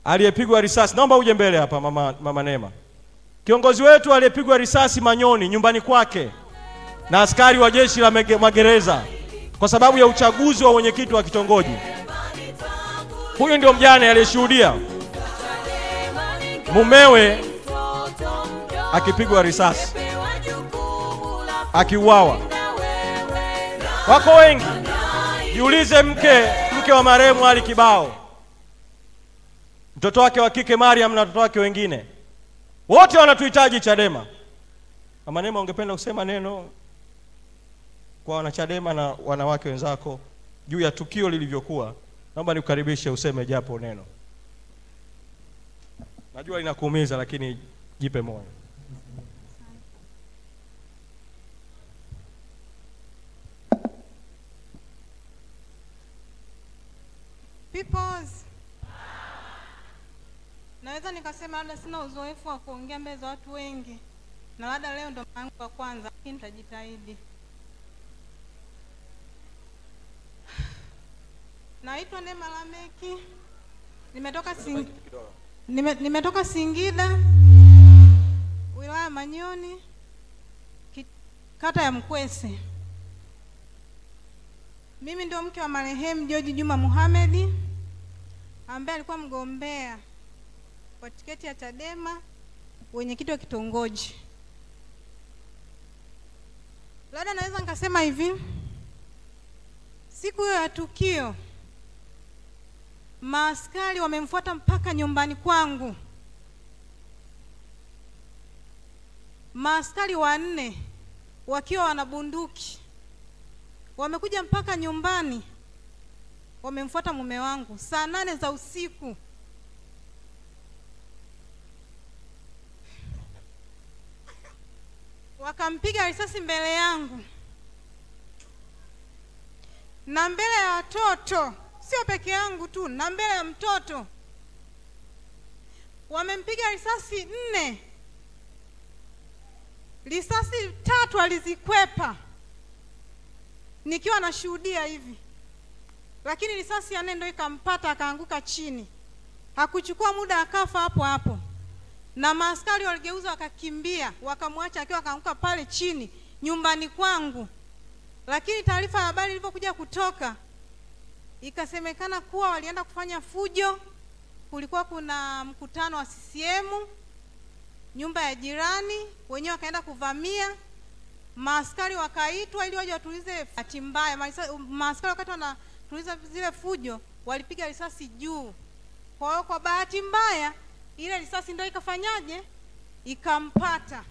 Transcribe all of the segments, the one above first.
aliyepigwa risasi. Naomba uje mbele hapa mama Neema. Kiongozi wetu aliyepigwa risasi Manyoni nyumbani kwake na askari wa jeshi la magereza kwa sababu ya uchaguzi wa mwenyekiti wa kitongoji. Huyu ndio mjane aliyeshuhudia mumewe akipigwa risasi, akiuawa. Wako wengi. Jiulize mke wa marehemu Ali Kibao, mtoto wake wa kike Mariam na watoto wake wengine. Wote wanatuhitaji Chadema. Mama Neema, ungependa kusema neno kwa wanachadema na wanawake wenzako juu ya tukio lilivyokuwa? Naomba nikukaribishe useme japo neno. Najua linakuumiza lakini jipe moyo. Peoples. Naweza nikasema labda sina uzoefu wa kuongea mbele za watu wengi, na labda leo ndo mara yangu ya kwanza, lakini nitajitahidi. Naitwa Neema Lameki. Nimetoka Singida, wilaya Manyoni, kata ya Mkwese. Mimi ndio mke wa marehemu George Juma Mohamed ambaye alikuwa mgombea kwa tiketi ya Chadema mwenyekiti wa kitongoji. Labda naweza nikasema hivi, siku ya tukio maaskari wamemfuata mpaka nyumbani kwangu. Maaskari 4 wakiwa wana bunduki wamekuja mpaka nyumbani, wamemfuata mume wangu saa 8 za usiku. Wakampiga risasi mbele yangu na mbele ya watoto, sio peke yangu tu, na mbele ya mtoto. Wamempiga risasi 4. Risasi 3 alizikwepa nikiwa nashuhudia hivi, lakini risasi ya 4 ndio ikampata, akaanguka chini. Hakuchukua muda akafa hapo hapo, na maaskari waligeuza wakakimbia, wakamwacha akiwa akaanguka pale chini nyumbani kwangu. Lakini taarifa ya habari ilipokuja kutoka, ikasemekana kuwa walienda kufanya fujo. Kulikuwa kuna mkutano wa CCM nyumba ya jirani, wenyewe wakaenda kuvamia. Maaskari wakaitwa ili waje watulize. Bahati mbaya maaskari wakati wanatuliza zile fujo walipiga risasi juu. Kwa hiyo kwa bahati mbaya ile risasi ndio ikafanyaje, ikampata.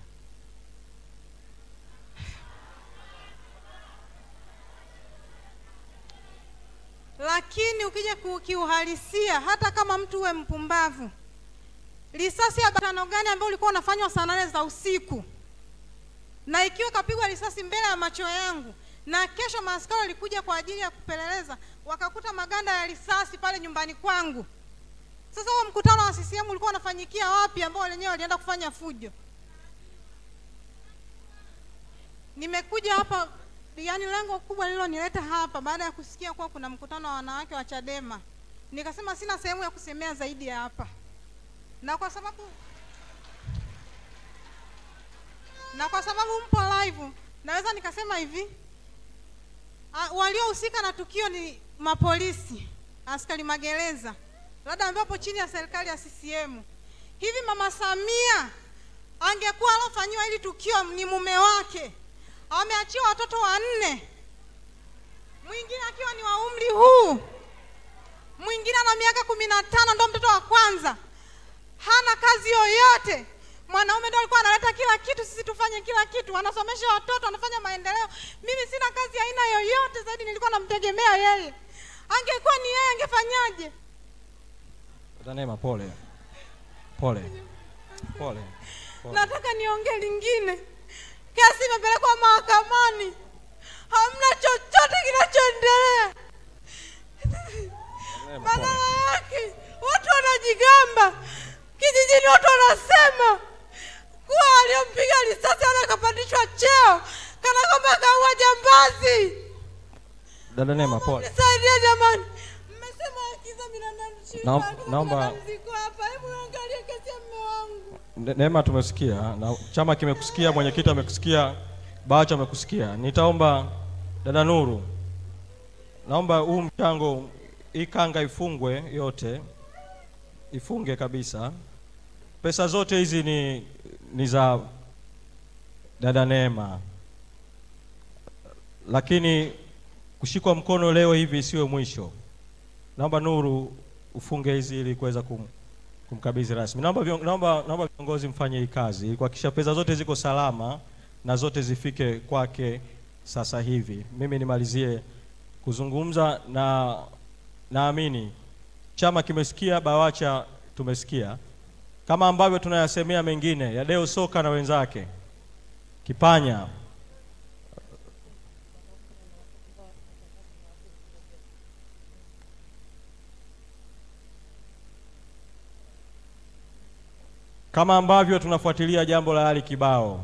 Lakini ukija kiuhalisia, hata kama mtu uwe mpumbavu, risasi ya batano gani ambayo ulikuwa unafanywa saa 8 za usiku, na ikiwa kapigwa risasi mbele ya macho yangu, na kesho maaskari walikuja kwa ajili ya kupeleleza wakakuta maganda ya risasi pale nyumbani kwangu. Sasa huo mkutano wa CCM ulikuwa unafanyikia wapi ambao wenyewe walienda kufanya fujo? Nimekuja hapa, yani lengo kubwa lililonileta hapa baada ya kusikia kuwa kuna mkutano wa wanawake wa Chadema, nikasema sina sehemu ya kusemea zaidi ya hapa. Na kwa sababu mpo live, naweza nikasema hivi, waliohusika na tukio ni mapolisi, askari magereza, labda ambapo chini ya serikali ya CCM. Hivi Mama Samia angekuwa alofanywa hili tukio ni mume wake, ameachiwa watoto 4, mwingine akiwa ni wa umri huu, mwingine ana miaka 15, ndo mtoto wa kwanza, hana kazi yoyote. Mwanaume ndo alikuwa analeta kila kitu, sisi tufanye kila kitu, anasomesha watoto, anafanya maendeleo. Mimi sina kazi aina yoyote, zaidi nilikuwa namtegemea yeye. Angekuwa ni yeye angefanyaje? Neema, pole. Nataka niongee lingine. Kesi imepelekwa mahakamani, hamna chochote kinachoendelea. Badala yake watu wanajigamba kijijini, watu wanasema kuwa aliyompiga risasi anakapandishwa cheo kana kwamba kaua jambazi. Dada Neema, pole. Nisaidie jamani. Mmesema haki za binadamu. Naomba Neema, tumesikia na chama kimekusikia, mwenyekiti amekusikia, Bawacha amekusikia. Nitaomba dada Nuru, naomba huu mchango, hii kanga ifungwe yote, ifunge kabisa. Pesa zote hizi ni za dada Neema, lakini kushikwa mkono leo hivi isiwe mwisho. Naomba Nuru ufunge hizi ili kuweza kumkabidhi rasmi. Naomba viongozi mfanye hii kazi ili kuhakikisha pesa zote ziko salama na zote zifike kwake sasa hivi. Mimi nimalizie kuzungumza na naamini chama kimesikia, Bawacha tumesikia, kama ambavyo tunayasemea mengine ya Deo Soka na wenzake, Kipanya, kama ambavyo tunafuatilia jambo la Ali Kibao.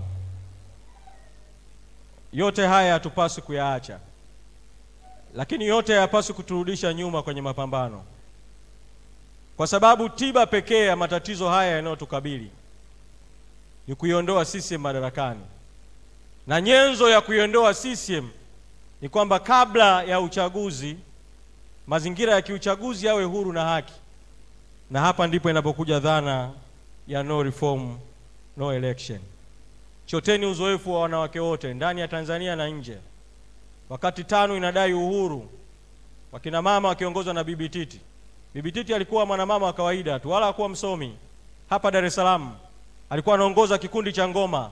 Yote haya hatupaswi kuyaacha, lakini yote hayapaswi kuturudisha nyuma kwenye mapambano, kwa sababu tiba pekee ya matatizo haya yanayotukabili ni kuiondoa CCM madarakani, na nyenzo ya kuiondoa CCM ni kwamba kabla ya uchaguzi, mazingira ya kiuchaguzi yawe huru na haki, na hapa ndipo inapokuja dhana ya no reform no election. Choteni uzoefu wa wanawake wote ndani ya Tanzania na nje. Wakati TANU inadai uhuru, wakina mama wakiongozwa na Bibi Titi. Bibi Titi alikuwa mwanamama wa kawaida tu, wala hakuwa msomi. Hapa Dar es Salaam alikuwa anaongoza kikundi cha ngoma